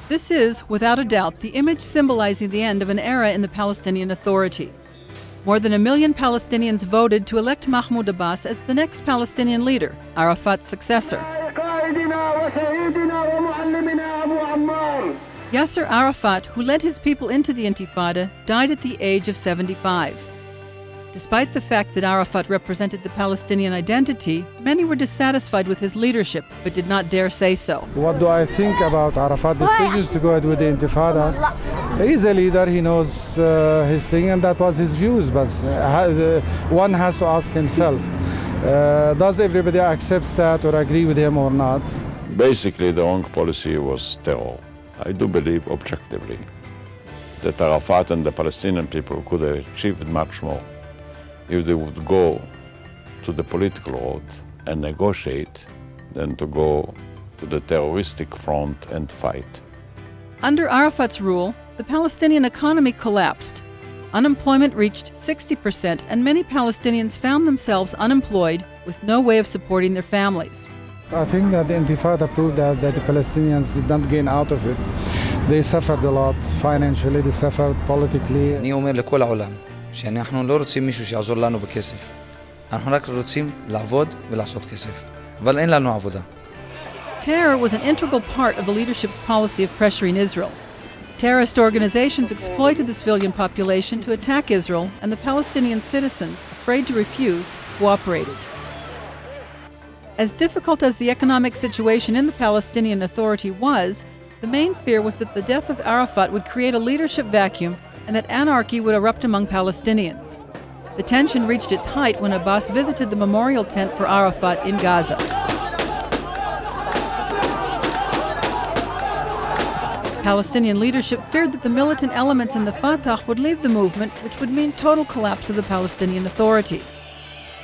This is, without a doubt, the image symbolizing the end of an era in the Palestinian Authority. More than 1 million Palestinians voted to elect Mahmoud Abbas as the next Palestinian leader, Arafat's successor. Yassir Arafat, who led his people into the Intifada, died at the age of 75. Despite the fact that Arafat represented the Palestinian identity, many were dissatisfied with his leadership, but did not dare say so. What do I think about Arafat's decisions to go ahead with the Intifada? He's a leader, he knows his thing, and that was his views, but one has to ask himself, does everybody accept that or agree with him or not? Basically, the wrong policy was terror. I do believe objectively that Arafat and the Palestinian people could have achieved much more if they would go to the political road and negotiate than to go to the terroristic front and fight. Under Arafat's rule, the Palestinian economy collapsed. Unemployment reached 60%, and many Palestinians found themselves unemployed with no way of supporting their families. I think that the Intifada proved that the Palestinians did not gain out of it. They suffered a lot financially, they suffered politically. אני אומר לכל העולם שאנחנו לא רוצים מישהו שיעזור לנו בכסף. אנחנו רק רוצים לעבוד ולעשות כסף. אבל אין לנו עבודה. Terror was an integral part of the leadership's policy of pressuring Israel. Terrorist organizations exploited the civilian population to attack Israel, and the Palestinian citizens, afraid to refuse, cooperated. As difficult as the economic situation in the Palestinian Authority was, the main fear was that the death of Arafat would create a leadership vacuum and that anarchy would erupt among Palestinians. The tension reached its height when Abbas visited the memorial tent for Arafat in Gaza. Palestinian leadership feared that the militant elements in the Fatah would leave the movement, which would mean total collapse of the Palestinian Authority.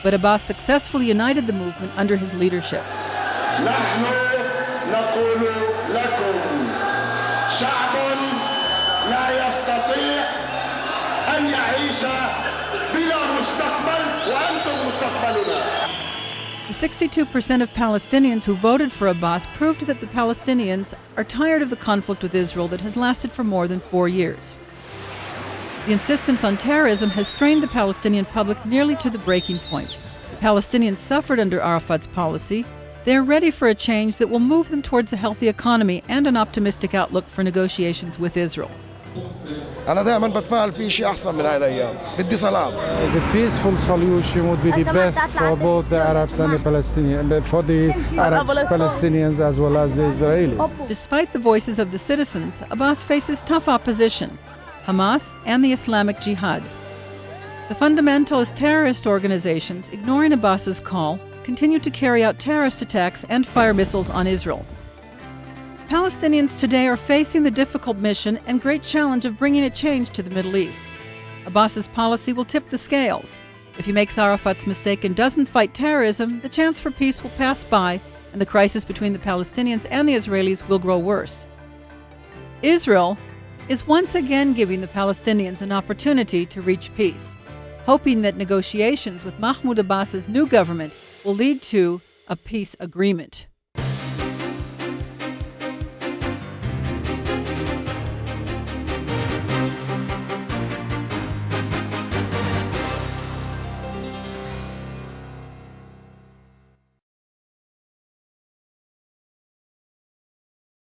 But Abbas successfully united the movement under his leadership. The 62% of Palestinians who voted for Abbas proved that the Palestinians are tired of the conflict with Israel that has lasted for more than 4 years. The insistence on terrorism has strained the Palestinian public nearly to the breaking point. The Palestinians suffered under Arafat's policy. They are ready for a change that will move them towards a healthy economy and an optimistic outlook for negotiations with Israel. أنا دائما بتفائل في شيء أحسن من هاي الأيام. بدي سلام. The peaceful solution would be the best for both the Arabs and the Palestinians, for the Arabs, Palestinians as well as the Israelis. Despite the voices of the citizens, Abbas faces tough opposition: Hamas and the Islamic Jihad. The fundamentalist terrorist organizations, ignoring Abbas's call, continue to carry out terrorist attacks and fire missiles on Israel. Palestinians today are facing the difficult mission and great challenge of bringing a change to the Middle East. Abbas's policy will tip the scales. If he makes Arafat's mistake and doesn't fight terrorism, the chance for peace will pass by, and the crisis between the Palestinians and the Israelis will grow worse. Israel is once again giving the Palestinians an opportunity to reach peace, hoping that negotiations with Mahmoud Abbas's new government will lead to a peace agreement.